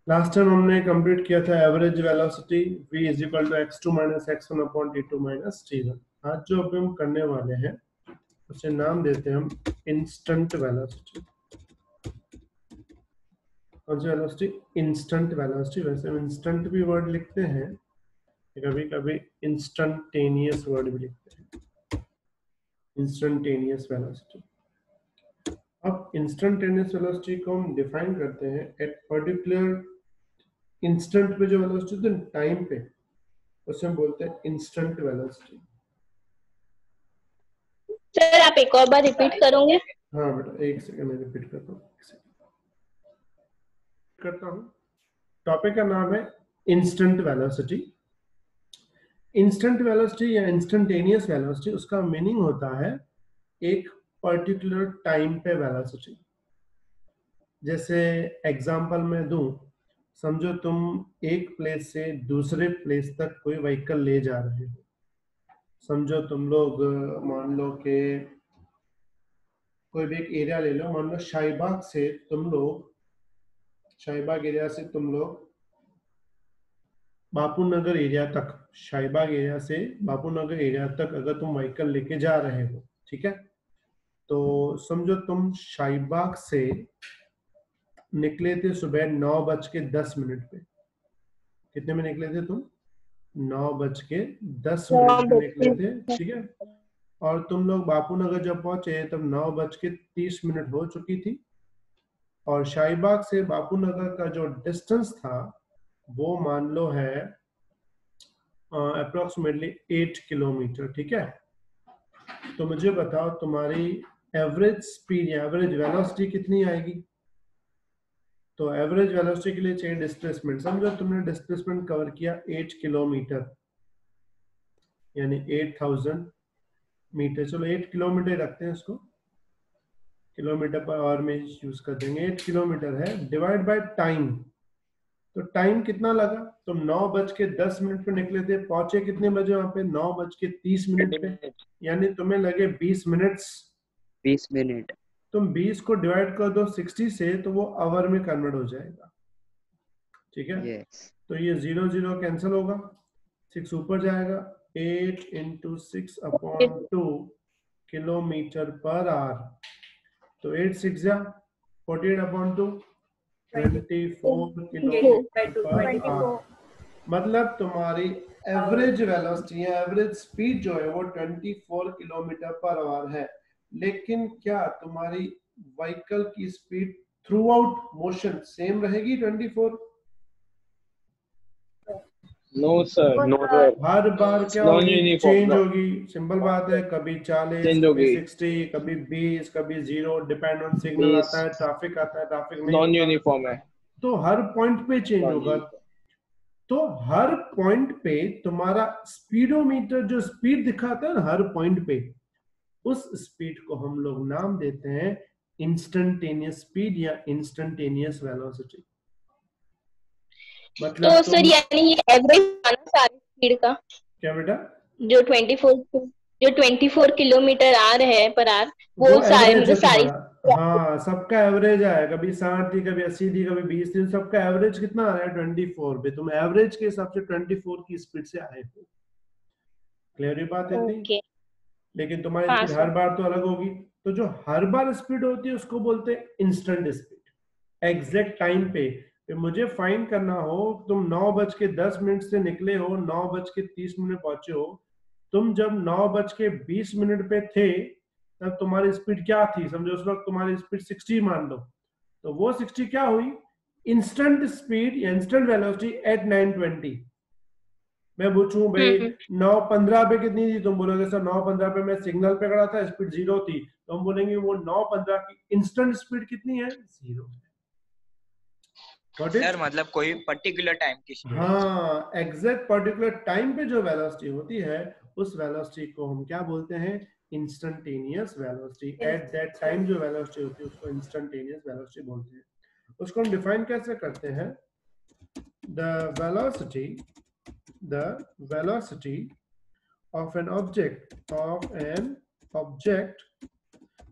Last time हमने complete किया था average velocity v is equal to x2 minus x1 upon t2 minus t1। आज जो अभी हम करने वाले हैं उसे नाम देते हैं हम इंस्टेंट वेलोसिटी। कौन सी वेलोसिटी? Instant velocity. वैसे हम इंस्टेंट भी वर्ड लिखते हैं, कभी कभी इंस्टेंटेनियस वर्ड भी लिखते हैं। Instantaneous velocity. अब इंस्टेंटेनियस वेलोसिटी को हम डिफाइन करते हैं एट पर्टिकुलर इंस्टेंट पे जो वेलोसिटी होती है टाइम पे, उसे हम बोलते हैं इंस्टेंट वेलोसिटी। सर आप एक और बार रिपीट करोगे? हाँ बेटा, एक सेकंड में रिपीट करता हूँ। टॉपिक का नाम है इंस्टेंट वेलोसिटी। इंस्टेंट वेलोसिटी या इंस्टेंटेनियस वेलोसिटी, उसका मीनिंग होता है एक पर्टिकुलर टाइम पे वेलोसिटी। जैसे एग्जांपल में दूं, समझो तुम एक प्लेस से दूसरे प्लेस तक कोई व्हीकल ले जा रहे हो। समझो तुम लोग मान लो कि कोई भी एक एरिया ले लो, मान लो शाहीबाग एरिया से तुम लोग बापू नगर एरिया तक, शाहीबाग एरिया से बापू नगर एरिया तक अगर तुम व्हीकल लेके जा रहे हो, ठीक है, तो समझो तुम शाहीबाग से निकले थे सुबह 9:10 पे। कितने में निकले थे तुम? 9:10 पे निकले थे, ठीक है। और तुम लोग बापू नगर जब पहुंचे तब 9:30 हो चुकी थी। और शाहीबाग से बापू नगर का जो डिस्टेंस था वो मान लो है अप्रोक्सीमेटली 8 किलोमीटर, ठीक है। तो मुझे बताओ तुम्हारी एवरेज स्पीड या एवरेज वेलोसिटी कितनी आएगी? तो एवरेज वेलोसिटी के लिए चाहिए डिस्प्लेसमेंट। समझो तुमने डिस्प्लेसमेंट कवर किया 8 किलोमीटर, यानी 8000 मीटर। चलो 8 किलोमीटर रखते हैं इसको, किलोमीटर पर आवर में यूज कर देंगे। 8 किलोमीटर है, डिवाइड बाय टाइम। तो टाइम कितना लगा? तुम 9:10 पे निकले थे, पहुंचे कितने बजे वहां पे? 9:30 पे, यानी तुम्हें लगे 20 मिनट। 20 मिनट। तुम 20 को डिवाइड कर दो 60 से तो वो आवर में कन्वर्ट हो जाएगा, ठीक है। yes. तो ये 0 0 कैंसिल होगा, 6 ऊपर जाएगा। 8 × 6/2 किलोमीटर पर आवर। तो 8 6 जा 48/2, 24 किलोमीटर पर आवर। मतलब तुम्हारी एवरेज वेलोसिटी या एवरेज स्पीड जो है वो 24 किलोमीटर पर आवर है। लेकिन क्या तुम्हारी व्हीकल की speed throughout motion same रहेगी 24? No sir, no sir. हर बार क्या नॉन होगी? यूनिफॉर्म, चेंज होगी। सिंपल बात है, कभी 40, चेंज कभी होगी। 60, कभी 20, कभी 0, डिपेंड ऑन सिग्नल आता है, ट्रैफिक आता है, ट्रैफिक नहीं नॉन होगा, यूनिफॉर्म है। तो हर पॉइंट पे चेंज होगा। तो हर पॉइंट पे तुम्हारा स्पीडोमीटर जो स्पीड दिखाता है ना हर पॉइंट पे, उस स्पीड को हम लोग नाम देते हैं इंस्टेंटेनियस स्पीड या इंस्टेंटेनियस वेलोसिटी। मतलब तो सर यानी ये एवरेज आना सारी स्पीड का? क्या बेटा? जो 24 किलोमीटर आ रहे हैं पर आर, वो सारे एवरेज है सारी। तुम्हारा। हाँ, सबका एवरेज आया, कभी 60 थी, कभी 80 थी, कभी 20 थी, सबका एवरेज कितना आ रहा है? 24 पे। तुम एवरेज के हिसाब से 24 की स्पीड से आए हो। क्लियर ये बात है इतनी? लेकिन तुम्हारी स्पीड हर बार तो अलग होगी। तो जो हर बार स्पीड होती है उसको बोलते हैं इंस्टेंट स्पीड। एग्जैक्ट टाइम पे मुझे फाइंड करना हो, तुम 9:10 से निकले हो, 9:30 पहुंचे हो, तुम जब 9:20 पे थे तब तुम्हारी स्पीड क्या थी? समझो उस वक्त तुम्हारी स्पीड 60 मान लो, तो वो 60 क्या हुई? इंस्टेंट स्पीड या इंस्टेंट वेलोसिटी एट 9:20। मैं पूछूं भाई 9:15 पे कितनी थी, तुम बोलोगे सर 9:15 पे मैं सिग्नल पे खड़ा था, स्पीड 0 थी। तो हम बोलेंगे वो 9:15 की इंस्टेंट स्पीड कितनी है? 0। सर मतलब कोई पर्टिकुलर टाइम की स्पीड? हाँ, एग्जैक्ट पर्टिकुलर टाइम पे जो वेलोसिटी होती है उस वेलोसिटी को हम क्या बोलते हैं? Instantaneous velocity. At that time जो वेलोसिटी होती है उसको इंस्टेंटेनियस वेलोसिटी बोलते हैं। उसको हम डिफाइन कैसे करते हैं? The velocity of an object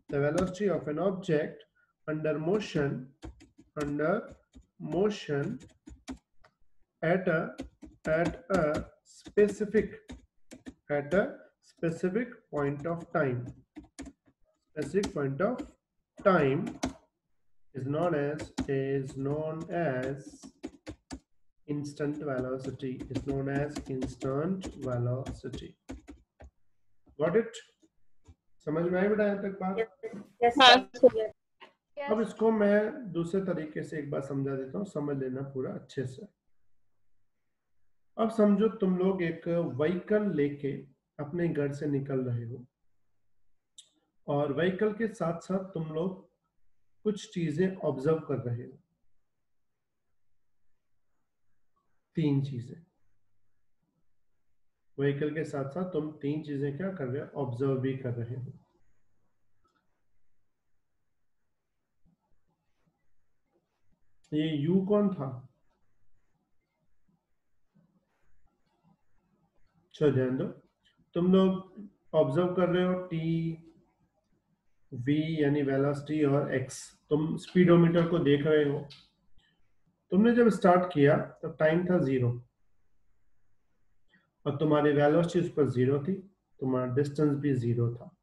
the velocity of an object under motion at a specific point of time. Specific point of time is known as instant velocity. Is known as instant velocity. Got it? समझ में आई बेटा यहाँ तक बात? हाँ sir. अब इसको मैं दूसरे तरीके से एक बार समझा देता हूँ, समझ लेना पूरा अच्छे से। अब समझो तुम लोग एक व्हीकल लेके अपने घर से निकल रहे हो और व्हीकल के साथ साथ तुम लोग कुछ चीजें ऑब्जर्व कर रहे हो। 3 चीजें व्हीकल के साथ साथ तुम 3 चीजें क्या कर रहे हो? ऑब्जर्व भी कर रहे हो। ये यू कौन था? चलो ध्यान दो, तुम लोग ऑब्जर्व कर रहे हो टी, वी यानी वेलोसिटी और एक्स, तुम स्पीडोमीटर को देख रहे हो। तुमने जब स्टार्ट किया तो टाइम था 0 और तुम्हारी वेलोसिटी उस पर 0 थी, तुम्हारा डिस्टेंस भी 0 था।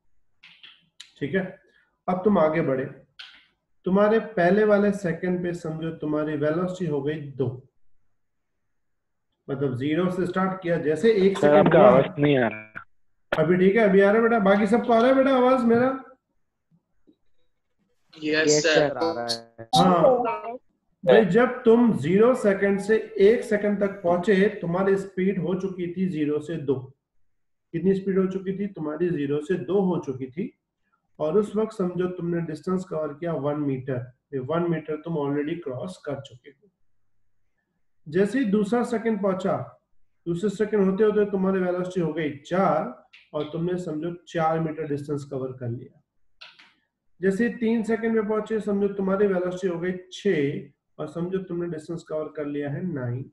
ठीक है, अब तुम आगे बढ़े, तुम्हारे पहले वाले सेकंड पे समझो तुम्हारी वेलोसिटी हो गई 2, मतलब 0 से स्टार्ट किया, जैसे 1 सेकंड आपका आवाज नहीं आ रहा। अभी ठीक है, अभी आ रहा है बेटा? बाकी सबको आ रहा है बेटा आवाज मेरा? Yes sir. आ रहा है। हाँ भाई, जब तुम 0 सेकंड से 1 सेकंड तक पहुंचे, तुम्हारी स्पीड हो चुकी थी 0 से 2। कितनी स्पीड हो चुकी थी तुम्हारी? 0 से 2 हो चुकी थी। और उस वक्त समझो तुमने डिस्टेंस कवर किया 1 मीटर। 1 मीटर तुम ऑलरेडी क्रॉस कर चुके थे। जैसे ही दूसरा सेकंड पहुंचा, दूसरे सेकंड होते होते तुम्हारी वेलोसिटी हो गई 4 और तुमने समझो 4 मीटर डिस्टेंस कवर कर लिया। जैसे 3 सेकंड में पहुंचे, समझो तुम्हारी वेलोसिटी हो गई 6 और समझो तुमने डिस्टेंस कवर कर लिया है 9।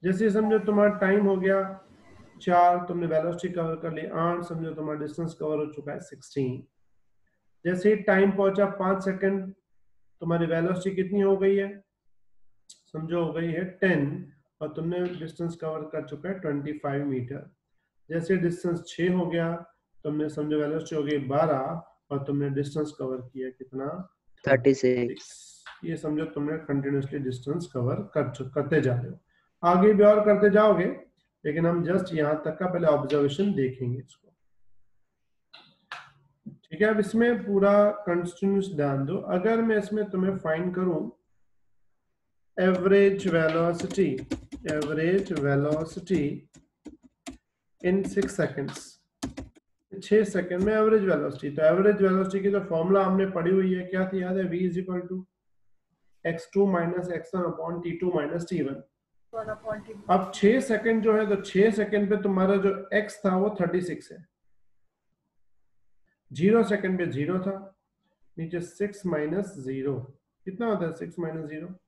जैसे समझो तुम्हारा टाइम हो गया 4, तुमने वेलोसिटी कवर कर ली 8, समझो तुम्हारा डिस्टेंस कवर हो चुका है 16। जैसे ही टाइम पहुंचा 5 सेकंड, तुम्हारी वेलोसिटी कितनी हो गई है? समझो हो गई है 10 और तुमने डिस्टेंस कवर कर चुका है 25 मीटर। जैसे डिस्टेंस 6 हो गया, तुमने समझो वेलोसिटी हो गई 12 और तुमने डिस्टेंस कवर किया कितना? 36। ये समझो तुमने कंटिन्यूसली डिस्टेंस कवर करते जा रहे हो। आगे भी और करते जाओगे, लेकिन हम जस्ट यहाँ तक का पहले ऑब्जर्वेशन देखेंगे इसको। ठीक है, अब इसमें पूरा कंटिन्यूस ध्यान दो। अगर मैं इसमें तुम्हें फाइंड करूं एवरेज वेलोसिटी इन 6 सेकंड्स, 6 सेकंड में एवरेज वेलोसिटी, तो एवरेज वेलोसिटी की तो फॉर्मूला हमने पढ़ी हुई है, क्या थी याद है? v is equal to x2 minus x1 upon t2 minus t1। अब 6 सेकंड जो है, तो 6 सेकंड पे तुम्हारा जो x था वो 36 है। 0 सेकंड पे 0 था, नीचे 6 माइनस 0 कितना होता है? 6 minus 0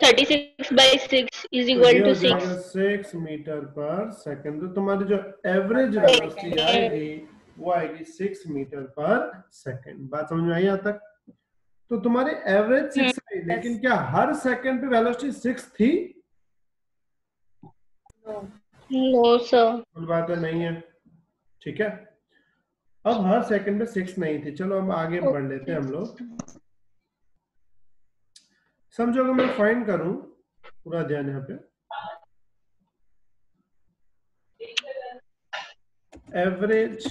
36 by 6 is equal to 6. 6 metre पर सेकंड। तो तुम्हारी जो एवरेज वेलोसिटी आएगी वो आएगी 6 मीटर पर सेकंड। बात समझ में आई यहाँ तक? तो तुम्हारी एवरेज 6 आई, लेकिन क्या हर सेकंड पे वेलोसिटी 6 थी? No sir. बात है, नहीं है। ठीक है, अब हर सेकंड पे 6 नहीं थी। चलो अब आगे बढ़ लेते हैं हम लोग। समझो अगर मैं फाइंड करूं, पूरा ध्यान यहाँ पे, एवरेज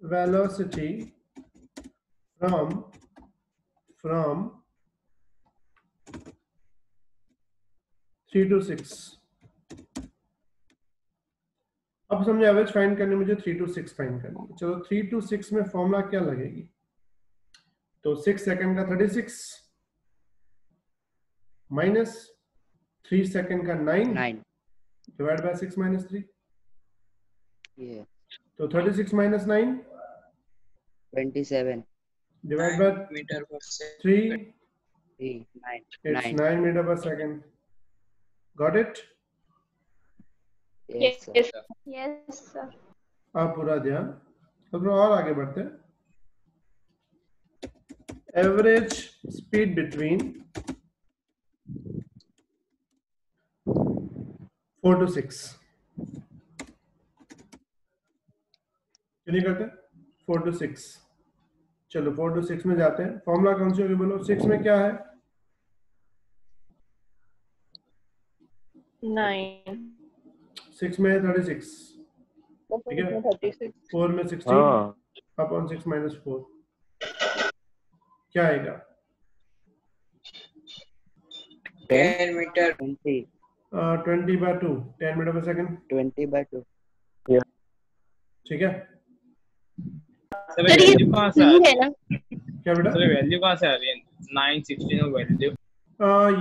वेलोसिटी फ्रॉम 3 to 6। अब समझो एवरेज फाइंड करनी, मुझे 3 to 6 फाइंड करनी है। चलो 3 to 6 में फॉर्मूला क्या लगेगी? तो 6 सेकंड का 36 माइनस 3 सेकंड का 9 डिवाइड बाय 6 माइनस 3। तो 36 माइनस 9 27 डिवाइड बाय मीटर पर 3 9 it's 9 meter per second. Got it? yes sir. Yes sir. अब पूरा ध्यान, अब और आगे बढ़ते हैं। एवरेज स्पीड बिटवीन 4 to 6 कितनी करते हैं? 4 to 6। चलो 4 to 6 में जाते हैं। फॉर्मूला कौन सी होगी बोलो? 6 में क्या है? 9 6 में है 36, ठीक है। 36 4 में 16 हाँ अपॉन 6 माइनस 4 क्या आएगा? 10 meter 20 20 by 2 10 मीटर पर सेकंड, 20 by 2 ठीक है। सर सर ये वैल्यू कहाँ से आ स्पीड रही है ना? क्या बेटा? सर वैल्यू कहाँ से आ रही है? 9 16 वैल्यू।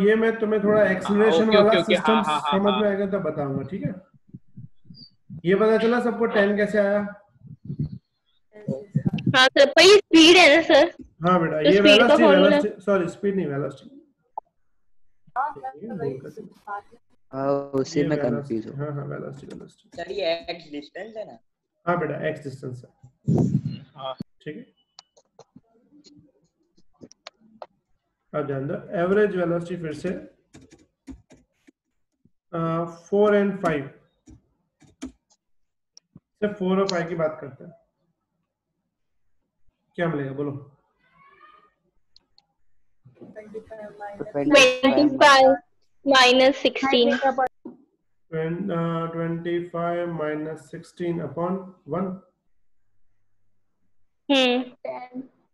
ये मैं तुम्हें थोड़ा एक्सेलरेशन ओके, वाला ओके, ओके, सिस्टम हाँ, समझ हाँ। में आएगा तब बताऊंगा, ठीक है। ये पता चला सबको 10 कैसे आया? हाँ सर, पर ये स्पीड है ना सर? हाँ बेटा, तो ये स्पीड का velocity formula velocity sorry speed नहीं वेलोसिटी, उसी ये में कंफ्यूज वेलोसिटी, हो। हाँ हाँ वेलोसिटी वेलोसिटी, सर ये एक्स डिस्टेंस है ना? हाँ बेटा एक्स डिस्टेंस है, हाँ। ठीक है। अब ध्यान दो, एवरेज वेलोसिटी फिर से 4 and 5 से 4 और 5 की बात करते हैं, क्या मिलेगा बोलो? 25 minus 16 25 minus 16 upon 1,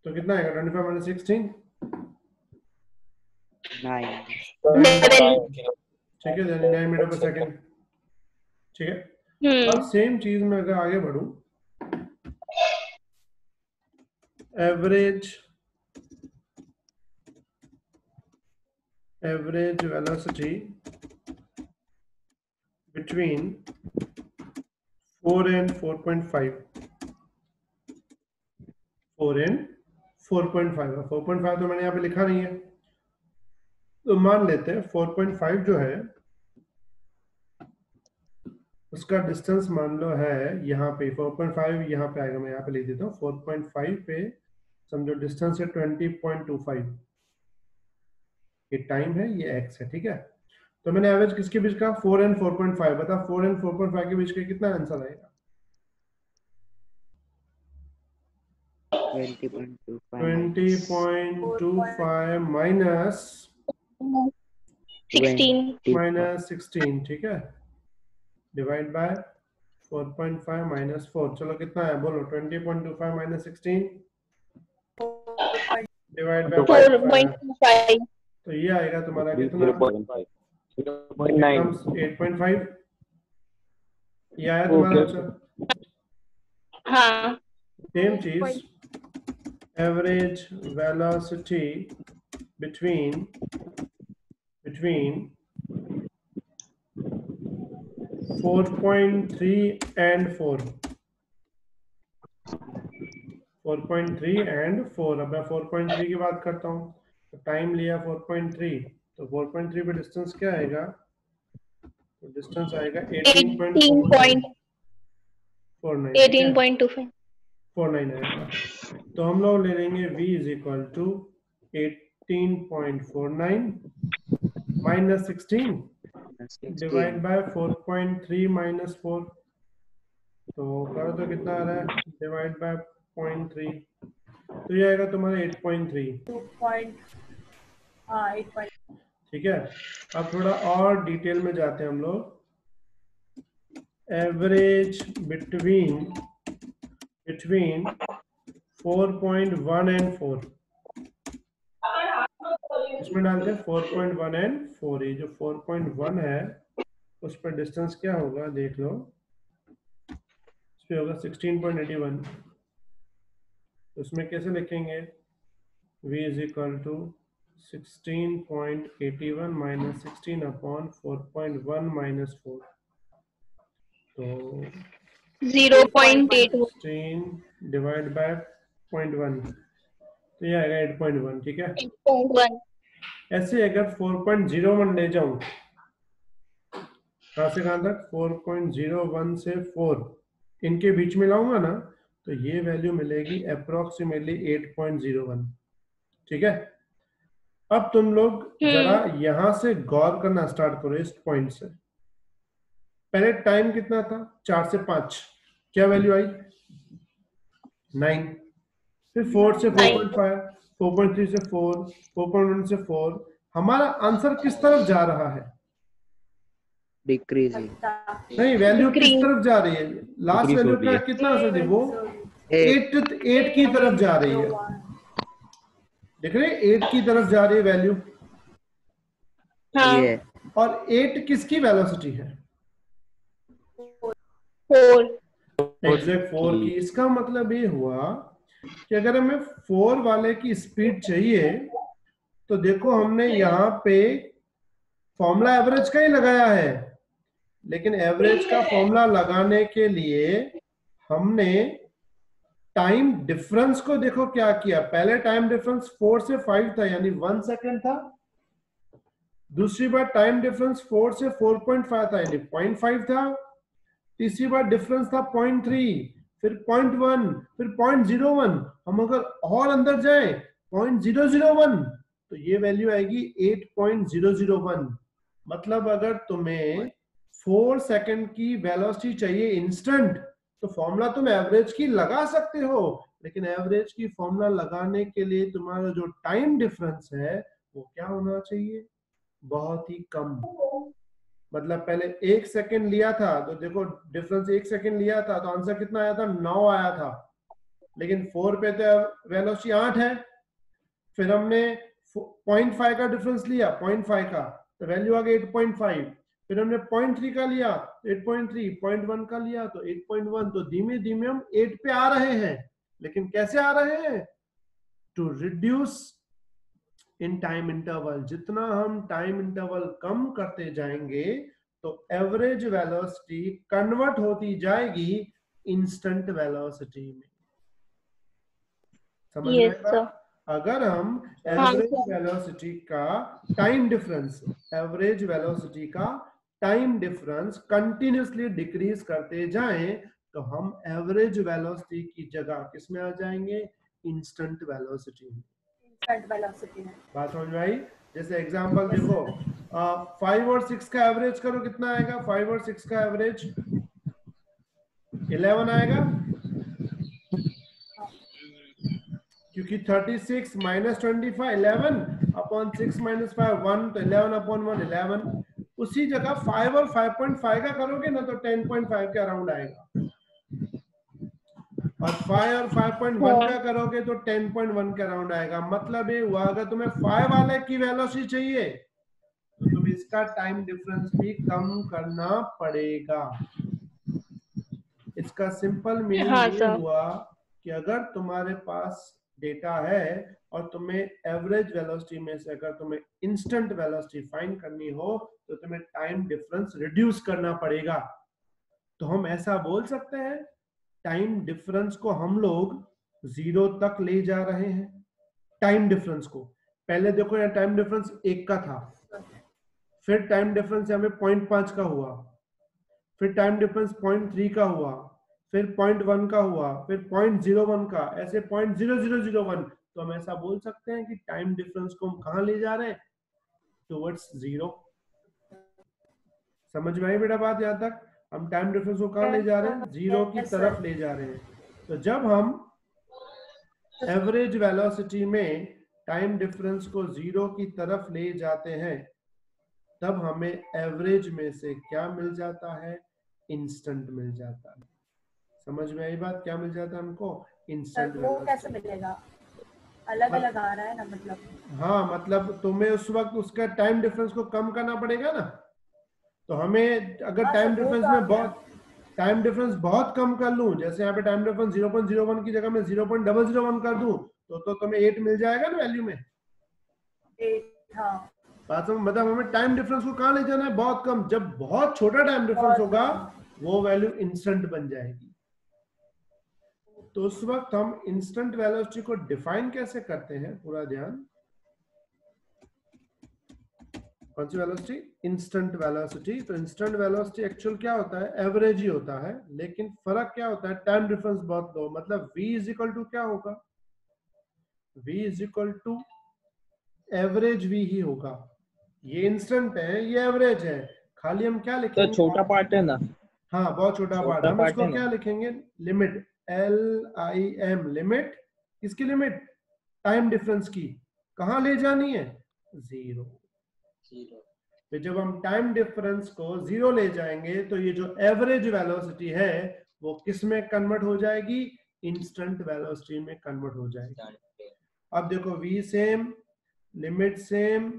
तो कितना आएगा? 25 minus 16 9 ठीक है, यानी 9 मीटर पर सेकंड, ठीक है। अब सेम चीज में अगर आगे बढ़ूं, average velocity between 4 and 4.5, 4 and 4.5, 4.5 तो मैंने यहाँ पे लिखा नहीं है, तो मान लेते हैं 4.5 जो है उसका डिस्टेंस मान लो है यहाँ पे 4.5, यहाँ पे आएगा, मैं यहाँ पे लिख देता हूँ 4.5 पे समझो डिस्टेंस है 20.25, ये टाइम है, ये एक्स है, ठीक है। तो मैंने एवरेज किसके बीच का? 4 and 4.5, बता 4 and 4.5 के बीच का कितना आंसर आएगा? 20.25 माइनस 16, ठीक है, डिवाइड बाय 4.5 माइनस 4, चलो कितना है बोलो? 20.25 माइनस 16 डिवाइड बाय 4.25 तो ये आएगा तुम्हारा कितना? 8.5, ये आया तुम्हारा आंसर। हाँ सेम चीज, average velocity between 4.3 and 4, 4.3 and 4, अब मैं 4.3 की बात करता हूँ, तो टाइम लिया 4.3, तो 4.3 पे डिस्टेंस क्या आएगा? तो डिस्टेंस आएगा 18.49 आएगा। तो हम लोग ले लेंगे v is equal to 18.49 minus 16 divide by 4.3 minus 4, तो करो तो कितना आ रहा है? डिवाइड बाय 0.3, तो ये आएगा तुम्हारा 8.3, ठीक है। अब थोड़ा और डिटेल में जाते हैं हम लोग, एवरेज बिटवीन 4.1 and 4, इसमें डालते हैं 4.1 and 4, ये जो 4.1 है उस पर डिस्टेंस क्या होगा देख लो, इस पे होगा 16.81, उसमें कैसे लिखेंगे? v is equal to 16.81 minus 16 upon 4.1 minus 4, तो 0.81 16 डिवाइड बाय 0.1, तो ये आएगा 8.1, ठीक है। 8.1 ऐसे अगर 4.01 ले जाऊं, कहां से कहां तक? 4.01 से 4 इनके बीच में लाऊंगा ना, तो ये वैल्यू मिलेगी अप्रोक्सीमेटली 8.01, ठीक है, अब तुम लोग जरा यहां से गौर करना स्टार्ट करो इस पॉइंट से। पहले टाइम कितना था, 4 से 5, क्या वैल्यू आई 9, फिर 4 से 4.5, 4.3 से 4, 4.1 से 4। हमारा आंसर किस तरफ जा रहा है, डिक्रीजिंग। नहीं वैल्यू किस तरफ जा रही है, लास्ट वैल्यू का कितना आंसर थी, वो 8 की तरफ जा रही है, देख रहे 8 की तरफ जा रही है वैल्यू। हाँ, ये और 8 किसकी वेलोसिटी है, 4। एग्जैक्ट 4 की। इसका मतलब ये हुआ कि अगर हमें 4 वाले की स्पीड चाहिए तो देखो हमने यहाँ पे फॉर्मूला एवरेज का ही लगाया है, लेकिन एवरेज का फॉर्मूला लगाने के लिए हमने टाइम डिफरेंस को देखो क्या किया। पहले टाइम डिफरेंस 4 से 5 था यानी 1 सेकेंड था, दूसरी बार टाइम डिफरेंस 4 से 4.5 था यानी 0.5 था, तीसरी बार डिफरेंस था 0.3, फिर 0.1, फिर 0.01। हम अगर और अंदर जाएं 0.001 तो ये वैल्यू आएगी 8.001। मतलब अगर तुम्हें 4 सेकंड की वेलोसिटी चाहिए इंस्टेंट तो फॉर्मूला तुम एवरेज की लगा सकते हो, लेकिन एवरेज की फॉर्मूला लगाने के लिए तुम्हारा जो टाइम डिफरेंस है वो क्या होना चाहिए, बहुत ही कम। मतलब पहले 1 सेकंड लिया था तो देखो डिफरेंस 1 सेकंड लिया था तो आंसर कितना आया था, 9 आया था, लेकिन 4 पे तो वेलोसिटी 8 है। फिर हमने 0.5 का डिफरेंस लिया, 0.5 का तो वैल्यू आ गई 8.5। फिर हमने 0.3 का लिया 8.3, 0.1 का लिया तो 8.1। तो धीमे धीमे हम 8 पे आ रहे हैं, लेकिन कैसे आ रहे हैं, to reduce in time interval. जितना हम टाइम इंटरवल कम करते जाएंगे तो एवरेज वेलोसिटी कन्वर्ट होती जाएगी इंस्टेंट वेलोसिटी में। समझ में आएगा? अगर हम एवरेज वेलोसिटी का टाइम डिफरेंस, एवरेज वेलोसिटी का टाइम डिफरेंस कंटिन्यूसली डिक्रीज करते जाएं तो हम एवरेज वेलोसिटी की जगह किस में आ जाएंगे, इंस्टेंट वेलोसिटी में। बात समझ में आई? जैसे एग्जांपल देखो 5 और 6 का एवरेज करो, कितना आएगा, 5 और 6 का एवरेज 11 आएगा, क्योंकि 36 माइनस 25 11 अपॉन 6 माइनस 5 1, तो 11 अपॉन 1 11। उसी जगह 5 और 5.5 का करोगे ना तो 10.5 के अराउंड आएगा, और 5 और 5.1 का करोगे तो 10.1 के अराउंड आएगा। मतलब ये हुआ अगर तुम्हें 5 वाले की वेलोसिटी चाहिए तो तुम्हें इसका टाइम डिफरेंस भी कम करना पड़ेगा। इसका सिंपल मीनिंग ये हुआ कि अगर तुम्हारे पास डेटा है और तुम्हें एवरेज वेलोसिटी में से अगर तुम्हें इंस्टेंट वेलोसिटी फाइंड करनी हो तो तुम्हें टाइम डिफरेंस रिड्यूस करना पड़ेगा। तो हम ऐसा बोल सकते हैं टाइम डिफरेंस को हम लोग 0 तक ले जा रहे हैं। टाइम डिफरेंस को पहले देखो यहाँ टाइम डिफरेंस 1 का था, फिर टाइम डिफरेंस यहाँ पे 0.5 का हुआ, फिर टाइम डिफरेंस 0.3 का हुआ, फिर 0.1 का हुआ, फिर 0.01 का, ऐसे 0.0001। तो हम ऐसा बोल सकते हैं कि टाइम डिफरेंस को हम कहां ले जा रहे हैं, टुवर्ड्स 0। समझ में आई बेटा बात? यहां तक हम टाइम डिफरेंस को कहां ले जा रहे हैं, 0 की तरफ ले जा रहे हैं। तो जब हम एवरेज वेलोसिटी में टाइम डिफरेंस को 0 की तरफ ले जाते हैं तब हमें एवरेज में से क्या मिल जाता है, इंस्टेंट मिल जाता है। समझ में आई बात? क्या मिल जाता है हमको, इंस्टेंट। वो कैसे मिलेगा, अलग अलग आ रहा है ना, मतलब हाँ, मतलब तुम्हें उस वक्त उसका टाइम डिफरेंस को कम करना पड़ेगा ना। तो हमें अगर टाइम डिफरेंस बहुत कम कर लूं, जैसे यहाँ पे टाइम डिफरेंस 0.01 की जगह में 0.001 कर दूं तो तुम्हें 8 मिल जाएगा ना वैल्यू में। 8, हाँ बात समझ, मतलब हमें टाइम डिफरेंस को कहां ले जाना है, बहुत कम। जब बहुत छोटा टाइम डिफरेंस होगा वो वैल्यू इंस्टेंट बन जाएगी। तो उस वक्त हम इंस्टेंट वेलोसिटी को डिफाइन कैसे करते हैं, पूरा ध्यान। कौन सी वेलोसिटी, इंस्टेंट वेलोसिटी। तो इंस्टेंट वेलोसिटी एक्चुअल क्या होता है, एवरेज ही होता है, लेकिन फर्क क्या होता है, टाइम डिफरेंस बहुत लो। मतलब v इज इक्वल टू क्या होगा, v is equal to average v ही होगा। ये इंस्टेंट है, ये एवरेज है, खाली हम क्या तो लिखेंगे? छोटा पार्ट है ना, हाँ बहुत छोटा पार्ट, छोटा हम part इसको है ना। क्या लिखेंगे? लिमिट LIM, लिमिट किसकी? लिमिट टाइम डिफरेंस की। कहाँ ले जानी है? 0। तो जब हम टाइम डिफरेंस को 0 ले जाएंगे तो ये जो एवरेज वेलोसिटी है वो किस में कन्वर्ट हो जाएगी? इंस्टेंट वेलोसिटी में कन्वर्ट हो जाएगी। अब देखो v same, limit same,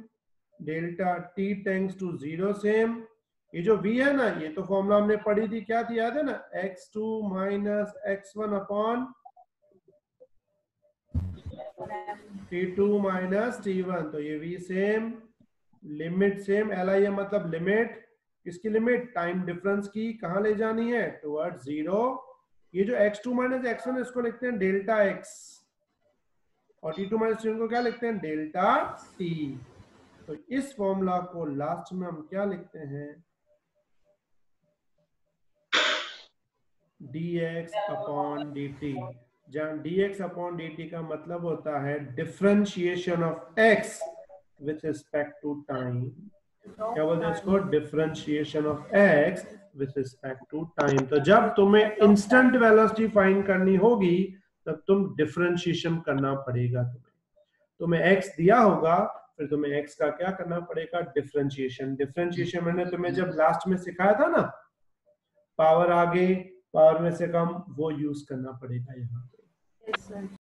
delta t tends to 0 same. ये जो v है ना, ये तो फॉर्मूला हमने पढ़ी थी, क्या थी याद है ना? x2 minus x1 upon t2 minus t1। तो ये v same, limit same, LIM मतलब लिमिट किसकी? लिमिट टाइम डिफरेंस की। कहाँ ले जानी है? टुवर्ड्स 0। ये जो x2 माइनस x1 है इसको लिखते हैं डेल्टा x, और t2 माइनस t1 को क्या लिखते हैं? Delta t। तो इस फॉर्मूला को लास्ट में हम क्या लिखते हैं? dx अपॉन dt, जहां dx अपॉन dt का मतलब होता है differentiation of x with respect to time. क्या बोलते हैं इसको? Differentiation of x with respect to time. तो जब तुम्हें इंस्टेंट वेलोसिटी फाइंड करनी होगी तब तुम डिफरेंशिएशन करना पड़ेगा। तुम्हें x दिया होगा, फिर तुम्हें x का क्या करना पड़ेगा? डिफरेंशिएशन। डिफरेंशिएशन मैंने तुम्हें जब लास्ट में सिखाया था ना, पावर आगे पावर में से कम, वो यूज करना पड़ेगा यहाँ पे।